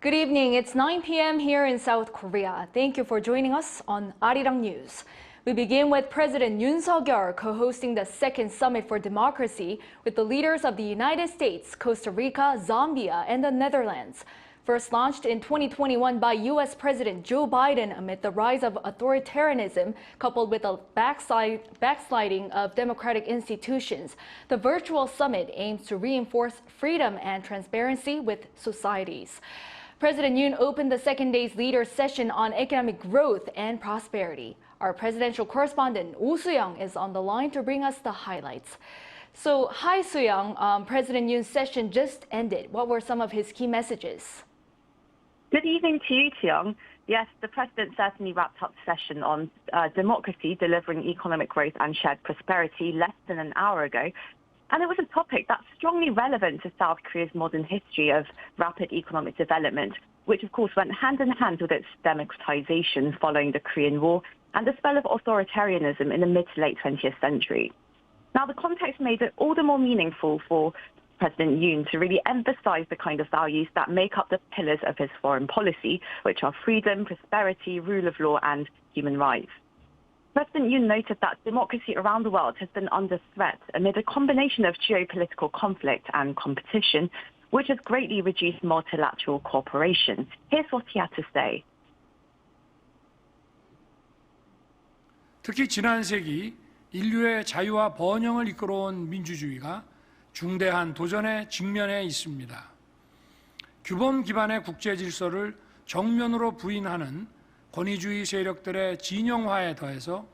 Good evening. It's 9 p.m. here in South Korea. Thank you for joining us on Arirang News. We begin with President Yoon Suk Yeol co-hosting the second Summit for Democracy with the leaders of the United States, Costa Rica, Zambia, and the Netherlands. First launched in 2021 by U.S. President Joe Biden amid the rise of authoritarianism coupled with a backsliding of democratic institutions, the virtual summit aims to reinforce freedom and transparency with societies. President Yoon opened the second day's leaders' session on economic growth and prosperity. Our presidential correspondent Oh Soo-young is on the line to bring us the highlights. So, hi Soo-young, President Yoon's session just ended. What were some of his key messages? Good evening to you, Young. Yes, the president certainly wrapped up the session on democracy, delivering economic growth and shared prosperity less than an hour ago. And it was a topic that's strongly relevant to South Korea's modern history of rapid economic development, which of course went hand in hand with its democratization following the Korean War and the spell of authoritarianism in the mid to late 20th century. Now, the context made it all the more meaningful for President Yoon to really emphasize the kind of values that make up the pillars of his foreign policy, which are freedom, prosperity, rule of law, and human rights. President Yoon noted that democracy around the world has been under threat amid a combination of geopolitical conflict and competition, which has greatly reduced multilateral cooperation. Here's what he had to say. 특히 지난 세기 인류의 자유와 번영을 이끌어온 민주주의가 중대한 도전에 직면해 있습니다. 규범 기반의 국제 질서를 정면으로 부인하는 권위주의 세력들의 진영화에 더해서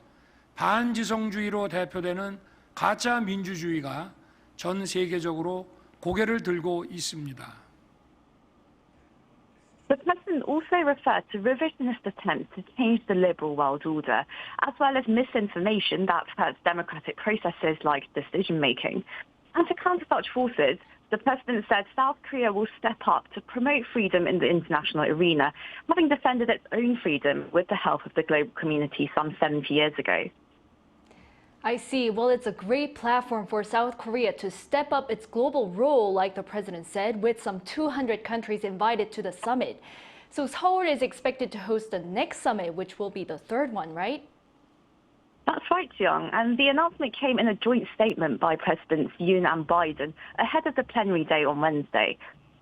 반지성주의로 대표되는 가짜 민주주의가 전 세계적으로 고개를 들고 있습니다. The president also referred to revisionist attempts to change the liberal world order, as well as misinformation that hurts democratic processes like decision-making. And to counter such forces, the president said South Korea will step up to promote freedom in the international arena, having defended its own freedom with the help of the global community some 70 years ago. I see. Well, it's a great platform for South Korea to step up its global role, like the president said, with some 200 countries invited to the summit. So Seoul is expected to host the next summit, which will be the third one, right? That's right, Young. And the announcement came in a joint statement by Presidents Yoon and Biden ahead of the plenary day on Wednesday.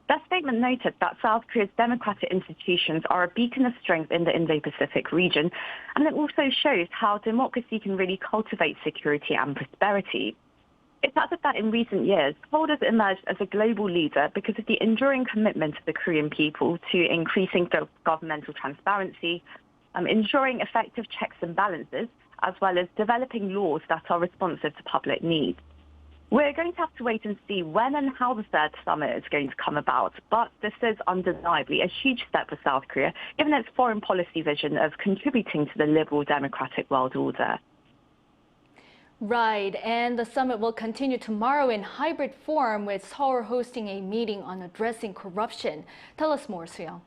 Their statement noted that South Korea's democratic institutions are a beacon of strength in the Indo-Pacific region, and it also shows how democracy can really cultivate security and prosperity. It's added that in recent years, Seoul has emerged as a global leader because of the enduring commitment of the Korean people to increasing governmental transparency, ensuring effective checks and balances, as well as developing laws that are responsive to public needs. We're going to have to wait and see when and how the third summit is going to come about, but this is undeniably a huge step for South Korea, given its foreign policy vision of contributing to the liberal democratic world order. Right, and the summit will continue tomorrow in hybrid form with Seoul hosting a meeting on addressing corruption. Tell us more, Soo-young.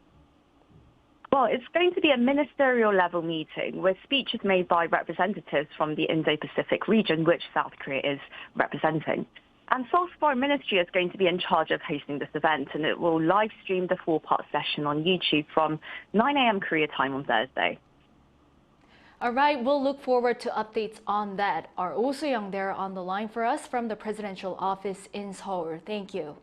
Well, it's going to be a ministerial level meeting with speeches made by representatives from the Indo-Pacific region, which South Korea is representing. And Seoul's foreign ministry is going to be in charge of hosting this event, and it will live stream the four-part session on YouTube from 9 a.m. Korea time on Thursday. All right, we'll look forward to updates on that. Our Oh Soo-young there on the line for us from the presidential office in Seoul. Thank you.